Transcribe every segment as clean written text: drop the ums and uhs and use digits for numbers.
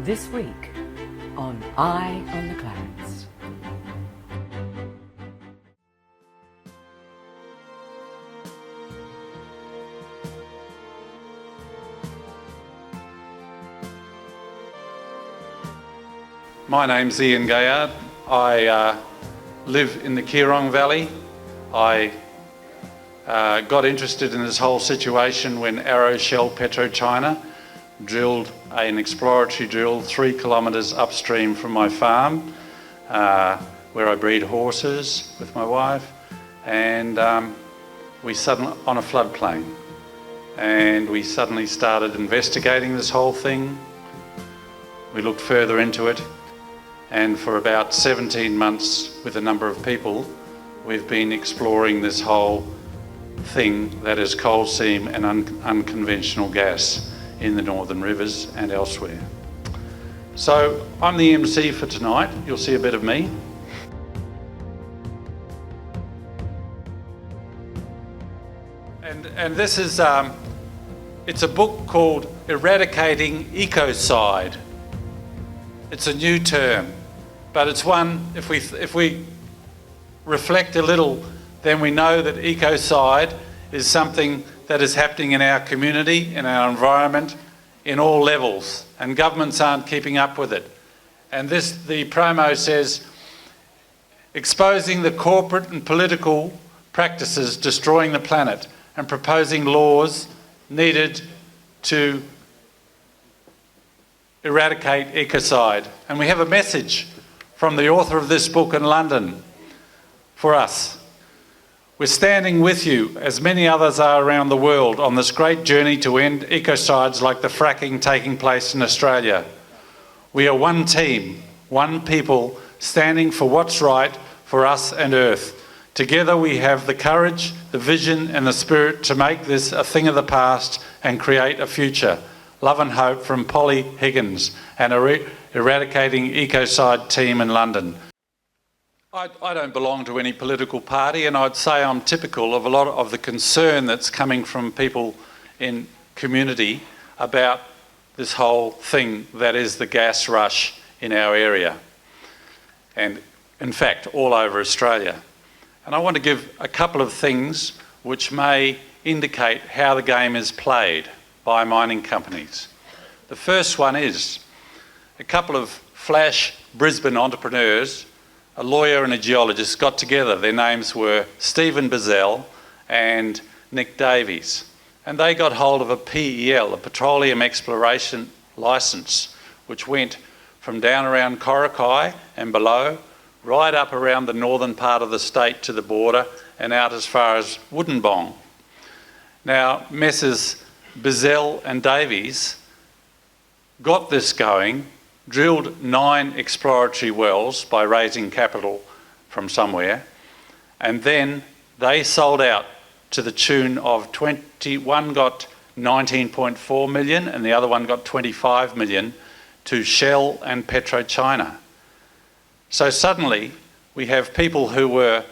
This week on Eye on the Clarence. My name's Ian Gaillard. I live in the Keerong Valley. I got interested in this whole situation when Arrow Shell PetroChina drilled an exploratory drill 3 kilometres upstream from my farm, where I breed horses with my wife, and we suddenly on a floodplain, and we suddenly started investigating this whole thing. We looked further into it, and for about 17 months with a number of people, we've been exploring this whole thing that is coal seam and unconventional gas in the northern rivers and elsewhere. So I'm the MC for tonight. You'll see a bit of me. And this is, it's a book called Eradicating Ecocide. It's a new term, but it's one, if we reflect a little, then we know that ecocide is something that is happening in our community, in our environment, in all levels, and governments aren't keeping up with it. And the promo says, exposing the corporate and political practices destroying the planet and proposing laws needed to eradicate ecocide. And we have a message from the author of this book in London for us. We're standing with you, as many others are around the world, on this great journey to end ecocides like the fracking taking place in Australia. We are one team, one people, standing for what's right for us and Earth. Together we have the courage, the vision and the spirit to make this a thing of the past and create a future. Love and hope from Polly Higgins and Eradicating Ecocide team in London. I don't belong to any political party, and I'd say I'm typical of a lot of the concern that's coming from people in community about this whole thing that is the gas rush in our area, and in fact all over Australia. And I want to give a couple of things which may indicate how the game is played by mining companies. The first one is a couple of flash Brisbane entrepreneurs, a lawyer and a geologist, got together. Their names were Stephen Bizzell and Nick Davies. And they got hold of a PEL, a Petroleum Exploration Licence, which went from down around Corrockeye and below, right up around the northern part of the state to the border and out as far as Woodinbong. Now, Messrs Bizzell and Davies got this going, drilled 9 exploratory wells by raising capital from somewhere, and then they sold out to the tune of one got 19.4 million and the other one got 25 million to Shell and PetroChina. So suddenly we have people who were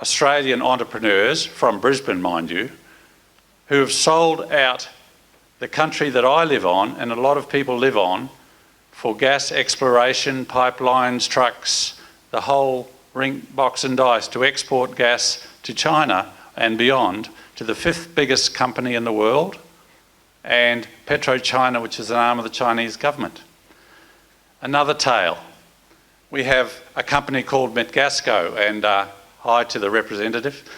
Australian entrepreneurs, from Brisbane mind you, who have sold out the country that I live on and a lot of people live on for gas exploration, pipelines, trucks, the whole ring, box and dice, to export gas to China and beyond, to the 5th biggest company in the world, and PetroChina, which is an arm of the Chinese government. Another tale. We have a company called Metgasco, and hi to the representative.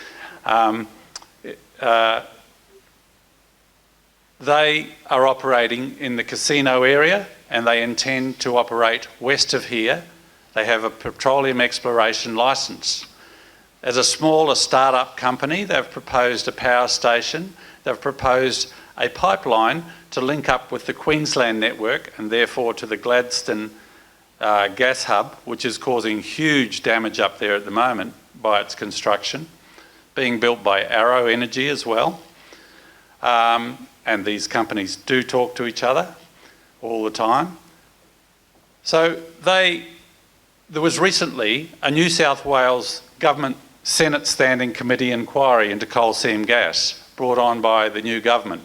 They are operating in the casino area, and they intend to operate west of here. They have a petroleum exploration licence. As a smaller start-up company, they've proposed a power station. They've proposed a pipeline to link up with the Queensland network and therefore to the Gladstone gas hub, which is causing huge damage up there at the moment by its construction, being built by Arrow Energy as well. And these companies do talk to each other all the time. So there was recently a New South Wales Government Senate Standing Committee inquiry into coal seam gas brought on by the new government,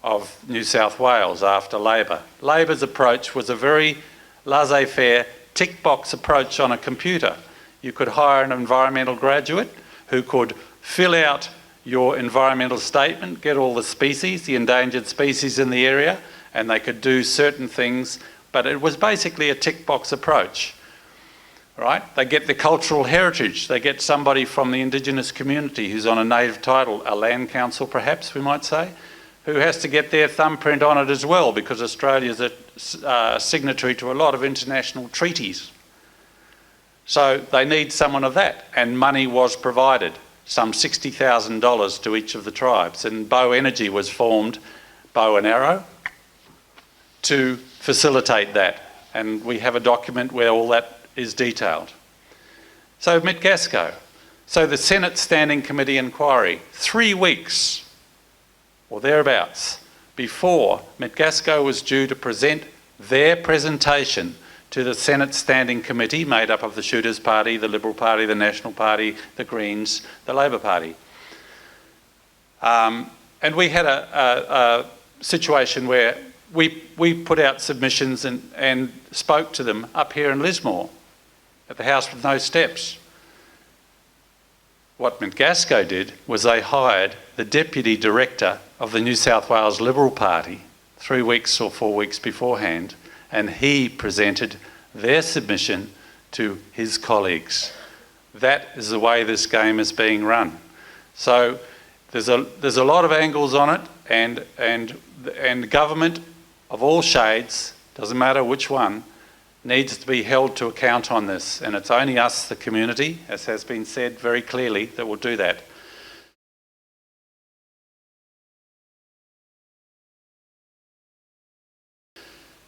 of New South Wales after Labor. Labor's approach was a very laissez-faire, tick box approach on a computer. You could hire an environmental graduate who could fill out your environmental statement, get all the species, the endangered species in the area, and they could do certain things, but it was basically a tick box approach. Right? They get the cultural heritage. They get somebody from the Indigenous community who's on a native title, a land council perhaps we might say, who has to get their thumbprint on it as well, because Australia's a signatory to a lot of international treaties. So they need someone of that, and money was provided, some $60,000 to each of the tribes, and Bow Energy was formed, bow and arrow, to facilitate that. And we have a document where all that is detailed. So Metgasco. So the Senate Standing Committee inquiry, 3 weeks or thereabouts before Metgasco was due to present their presentation to the Senate Standing Committee made up of the Shooters Party, the Liberal Party, the National Party, the Greens, the Labor Party. And we had a situation where we put out submissions and spoke to them up here in Lismore at the House with No Steps. What Metgasco did was they hired the Deputy Director of the New South Wales Liberal Party 3 weeks or 4 weeks beforehand, and he presented their submission to his colleagues. That is the way this game is being run. So there's a lot of angles on it, and government of all shades, doesn't matter which one, needs to be held to account on this, and it's only us, the community, as has been said very clearly, that will do that.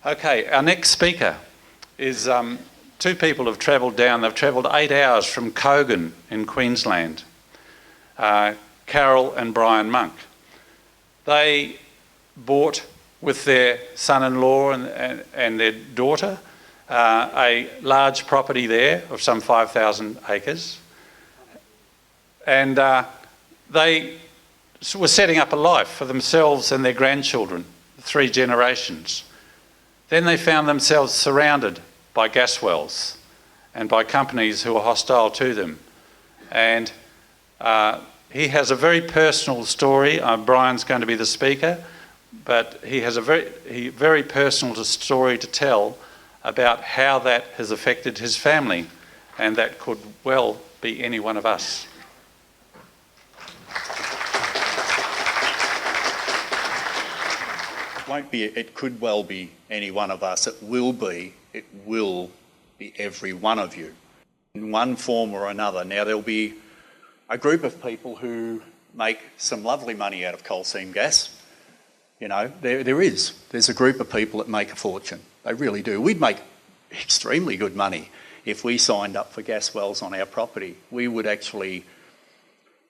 Okay, our next speaker is two people have travelled down. They've travelled 8 hours from Kogan in Queensland, Carol and Brian Monk. They bought with their son-in-law and their daughter a large property there of some 5,000 acres, and they were setting up a life for themselves and their grandchildren, 3 generations. Then they found themselves surrounded by gas wells and by companies who were hostile to them. And he has a very personal story. Brian's going to be the speaker, but he has a very personal story to tell about how that has affected his family, and that could well be any one of us. It could well be any one of us. It will be every one of you in one form or another. Now, there'll be a group of people who make some lovely money out of coal seam gas. You know, there's a group of people that make a fortune. They really do. We'd make extremely good money if we signed up for gas wells on our property. We would actually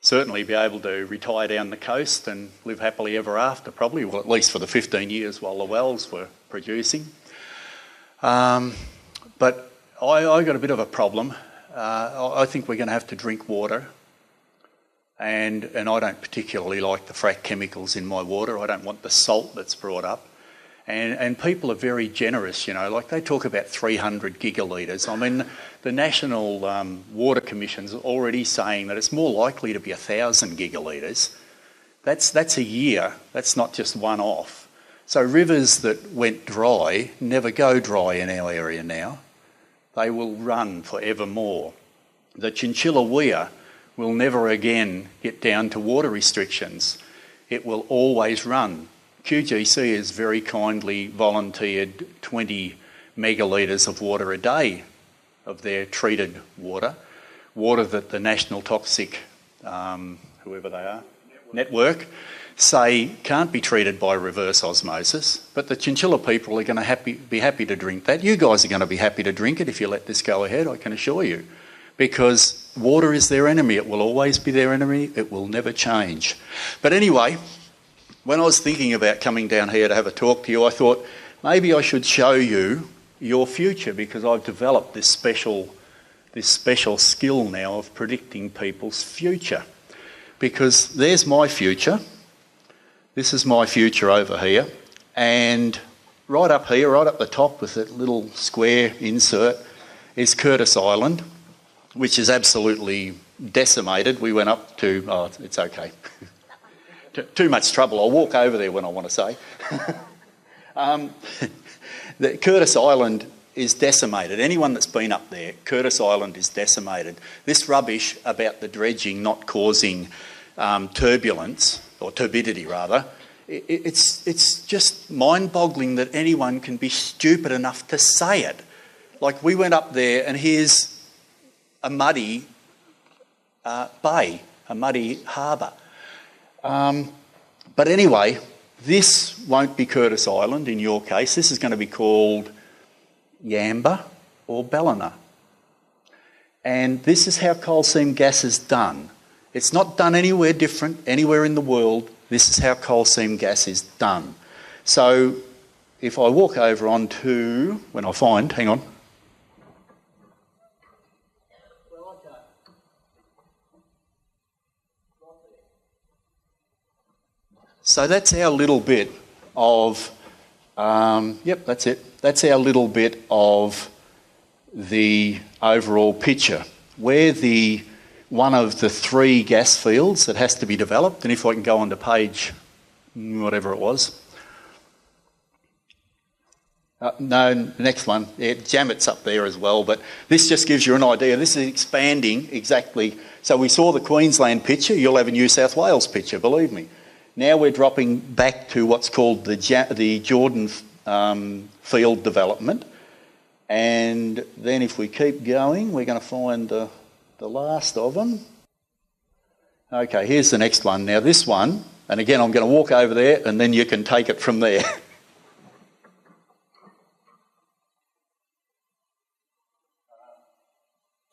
certainly be able to retire down the coast and live happily ever after, probably, well, at least for the 15 years while the wells were producing. But I got a bit of a problem. I think we're going to have to drink water, and I don't particularly like the frack chemicals in my water. I don't want the salt that's brought up. And people are very generous, you know, like they talk about 300 gigalitres. I mean, the National Water Commission's already saying that it's more likely to be 1,000 gigalitres. That's a year, that's not just one off. So rivers that went dry never go dry in our area now. They will run forevermore. The Chinchilla Weir will never again get down to water restrictions. It will always run. QGC has very kindly volunteered 20 megalitres of water a day of their treated water that the National Toxic, whoever they are, network, say can't be treated by reverse osmosis, but the Chinchilla people are going to be happy to drink that. You guys are going to be happy to drink it if you let this go ahead, I can assure you, because water is their enemy. It will always be their enemy. It will never change. But anyway, when I was thinking about coming down here to have a talk to you, I thought maybe I should show you your future, because I've developed this special skill now of predicting people's future. Because there's my future, This is my future over here. And right up here, right up the top with that little square insert is Curtis Island, which is absolutely decimated. We went up to, oh, it's okay. Too much trouble. I'll walk over there when I want to say. The Curtis Island is decimated. Anyone that's been up there, Curtis Island is decimated. This rubbish about the dredging not causing turbulence, or turbidity rather, it's just mind-boggling that anyone can be stupid enough to say it. Like, we went up there and here's a muddy bay, a muddy harbour. But anyway, this won't be Curtis Island in your case. This is going to be called Yamba or Ballina. And this is how coal seam gas is done. It's not done anywhere different, anywhere in the world. This is how coal seam gas is done. So if I walk over onto, when I find, hang on. So that's our little bit of, yep, that's it. That's our little bit of the overall picture. We're one of the 3 gas fields that has to be developed. And if I can go on to page, whatever it was. No, next one. Yeah, Jamet's up there as well. But this just gives you an idea. This is expanding exactly. So we saw the Queensland picture. You'll have a New South Wales picture, believe me. Now we're dropping back to what's called the Jordan field development. And then if we keep going, we're going to find the last of them. Okay, here's the next one. Now this one, and again I'm going to walk over there and then you can take it from there.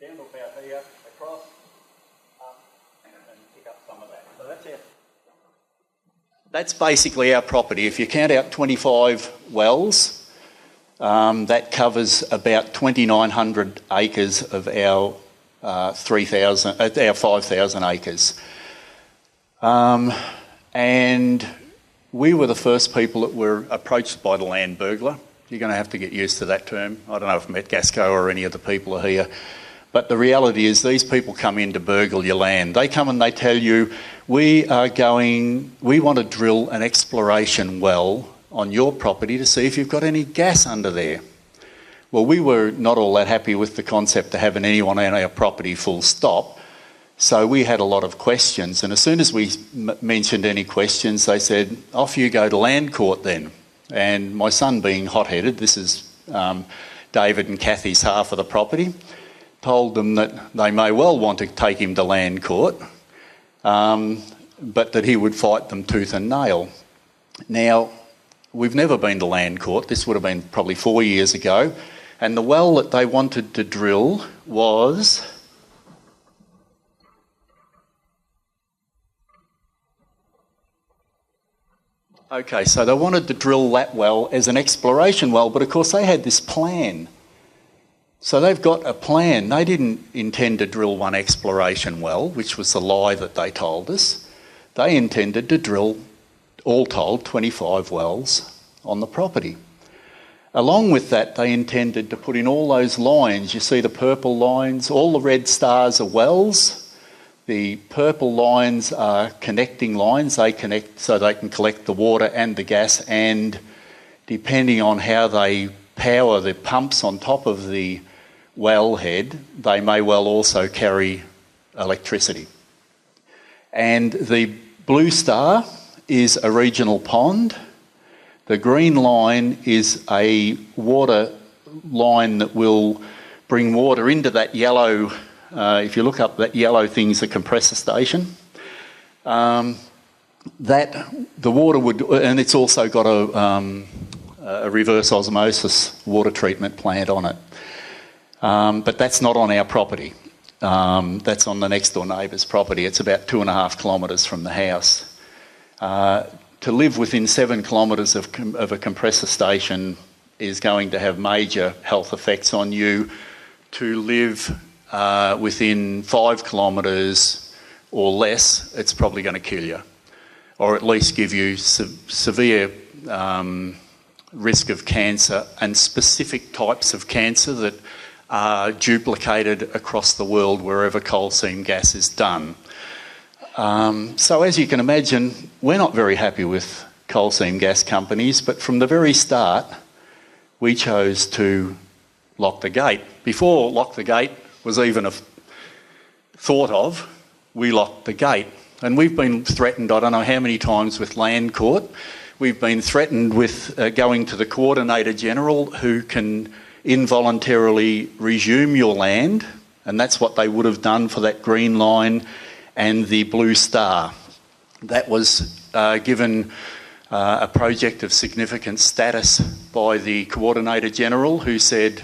Down to about here, across, up, and pick up some of that. So that's it. That's basically our property. If you count out 25 wells, that covers about 2,900 acres of our 5,000 acres. And we were the first people that were approached by the land burglar. You're going to have to get used to that term. I don't know if Matt Gasco or any of the people are here. But the reality is these people come in to burgle your land. They come and they tell you, we want to drill an exploration well on your property to see if you've got any gas under there. Well, we were not all that happy with the concept of having anyone on our property full stop. So we had a lot of questions. And as soon as we mentioned any questions, they said, off you go to land court then. And my son being hot-headed, this is David and Kathy's half of the property, told them that they may well want to take him to land court, but that he would fight them tooth and nail. Now, we've never been to land court. This would have been probably 4 years ago. And the well that they wanted to drill was... Okay, so they wanted to drill that well as an exploration well, but of course they had this plan. So they've got a plan. They didn't intend to drill one exploration well, which was the lie that they told us. They intended to drill, all told, 25 wells on the property. Along with that, they intended to put in all those lines. You see the purple lines, all the red stars are wells. The purple lines are connecting lines. They connect so they can collect the water and the gas, and depending on how they power the pumps on top of the wellhead, they may well also carry electricity. And the blue star is a regional pond. The green line is a water line that will bring water into that yellow, if you look up, that yellow thing's a compressor station. That the water would, and it's also got a reverse osmosis water treatment plant on it. But that's not on our property. That's on the next door neighbour's property. It's about 2.5 kilometres from the house. To live within 7 kilometres of a compressor station is going to have major health effects on you. To live within 5 kilometres or less, it's probably going to kill you. or at least give you severe risk of cancer and specific types of cancer that are duplicated across the world wherever coal seam gas is done. So as you can imagine, we're not very happy with coal seam gas companies, but from the very start, we chose to lock the gate. Before lock the gate was even thought of, we locked the gate. And we've been threatened, I don't know how many times, with land court. We've been threatened with going to the Coordinator General, who can involuntarily resume your land, and that's what they would have done for that green line and the blue star. That was given a project of significant status by the Coordinator General, who said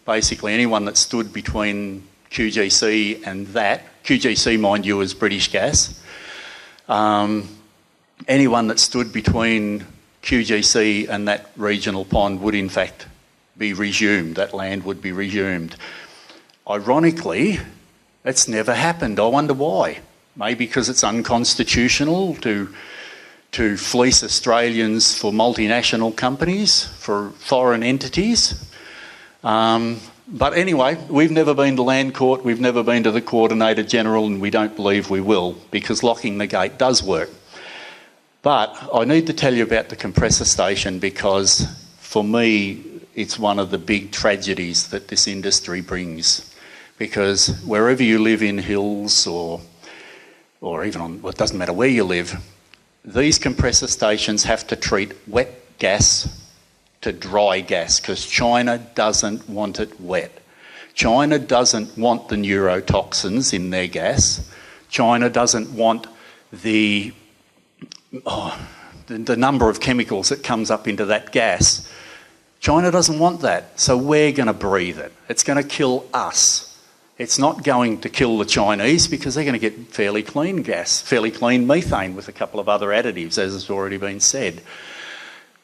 basically anyone that stood between QGC and that, QGC mind you is British Gas, anyone that stood between QGC and that regional pond would in fact be resumed, that land would be resumed. Ironically, it's never happened. I wonder why. Maybe because it's unconstitutional to fleece Australians for multinational companies, for foreign entities. But anyway, we've never been to Land Court, we've never been to the Coordinator General, and we don't believe we will, because locking the gate does work. But I need to tell you about the compressor station, because for me, it's one of the big tragedies that this industry brings. Because wherever you live in hills or even on, well, it doesn't matter where you live, these compressor stations have to treat wet gas to dry gas, because China doesn't want it wet. China doesn't want the neurotoxins in their gas. China doesn't want the number of chemicals that comes up into that gas. China doesn't want that, so we're going to breathe it. It's going to kill us. It's not going to kill the Chinese, because they're going to get fairly clean gas, fairly clean methane with a couple of other additives, as has already been said.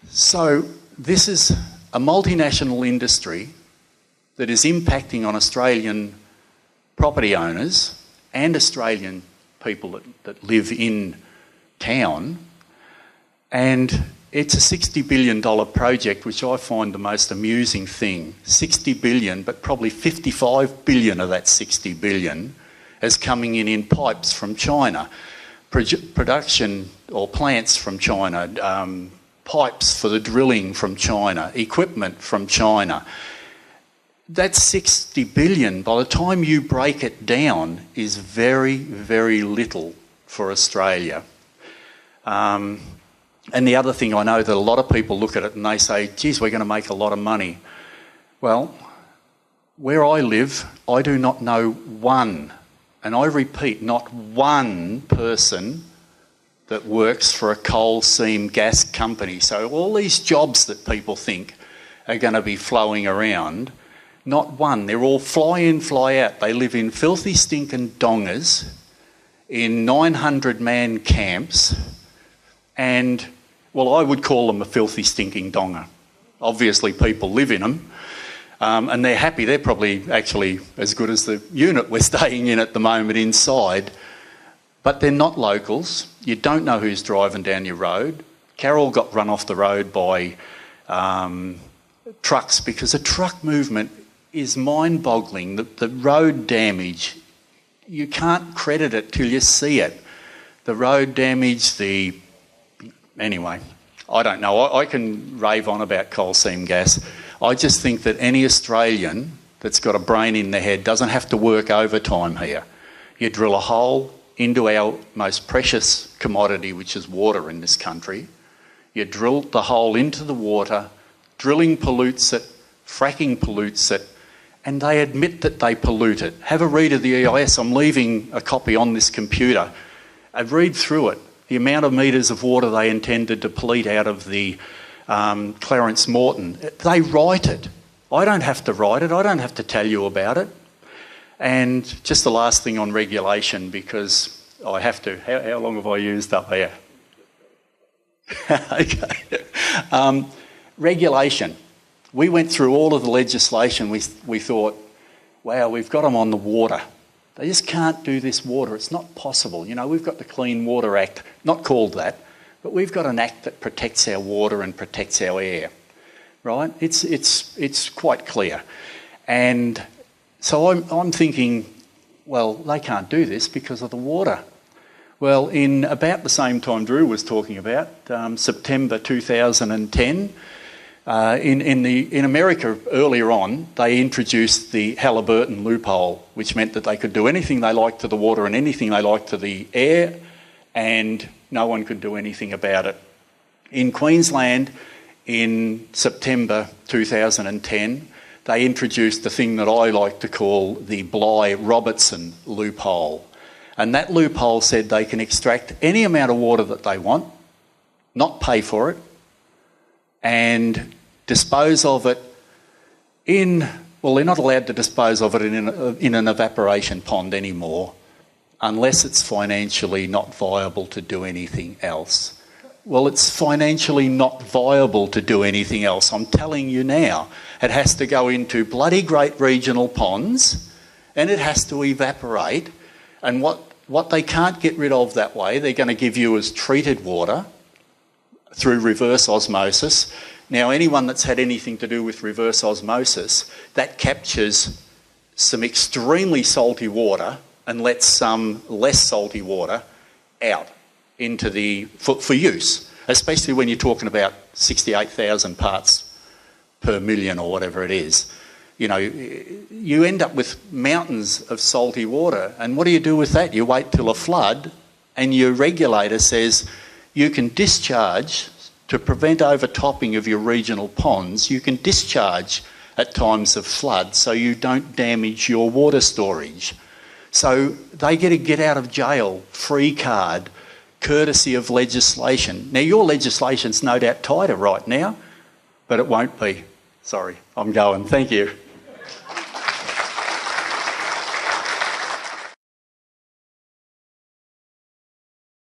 So this is a multinational industry that is impacting on Australian property owners and Australian people that live in town, and it's a $60 billion project, which I find the most amusing thing. 60 billion, but probably 55 billion of that 60 billion is coming in pipes from China. Production or plants from China, pipes for the drilling from China, equipment from China. That 60 billion, by the time you break it down, is very, very little for Australia. And the other thing I know that a lot of people look at it and they say, geez, we're going to make a lot of money. Well, where I live, I do not know one, and I repeat, not one person that works for a coal seam gas company. So all these jobs that people think are going to be flowing around, not one. They're all fly in, fly out. They live in filthy stinking dongas, in 900-man camps, and well, I would call them a filthy, stinking donga. Obviously, people live in them, and they're happy. They're probably actually as good as the unit we're staying in at the moment inside. But they're not locals. You don't know who's driving down your road. Carol got run off the road by trucks, because the truck movement is mind-boggling. The road damage, you can't credit it till you see it. The road damage, Anyway, I don't know. I can rave on about coal seam gas. I just think that any Australian that's got a brain in their head doesn't have to work overtime here. You drill a hole into our most precious commodity, which is water in this country. You drill the hole into the water, drilling pollutes it, fracking pollutes it, and they admit that they pollute it. Have a read of the EIS. I'm leaving a copy on this computer. Read through it. The amount of metres of water they intend to deplete out of the Clarence Morton. They write it. I don't have to write it. I don't have to tell you about it. And just the last thing on regulation, because I have to. How long have I used up here? Okay. Regulation. We went through all of the legislation. We thought, wow, we've got them on the water. They just can't do this water. It's not possible. You know, we've got the Clean Water Act, not called that, but we've got an act that protects our water and protects our air, right? It's quite clear. And so I'm thinking, well, they can't do this because of the water. Well, in about the same time Drew was talking about, September 2010, in America earlier on, they introduced the Halliburton loophole, which meant that they could do anything they liked to the water and anything they liked to the air, and no one could do anything about it. In Queensland, in September 2010, they introduced the thing that I like to call the Bligh-Robertson loophole. And that loophole said they can extract any amount of water that they want, not pay for it, and dispose of it well, they're not allowed to dispose of it in an evaporation pond anymore unless it's financially not viable to do anything else. Well, it's financially not viable to do anything else. I'm telling you now, it has to go into bloody great regional ponds and it has to evaporate. And what they can't get rid of that way, they're going to give you as treated water through reverse osmosis. Now, anyone that's had anything to do with reverse osmosis, that captures some extremely salty water and lets some less salty water out into for use, especially when you're talking about 68,000 parts per million or whatever it is. You know, you end up with mountains of salty water, and what do you do with that? You wait till a flood and your regulator says you can discharge to prevent overtopping of your regional ponds. You can discharge at times of flood so you don't damage your water storage. So they get a get out of jail free card courtesy of legislation. Now, your legislation's no doubt tighter right now, but it won't be. Sorry, I'm going. Thank you.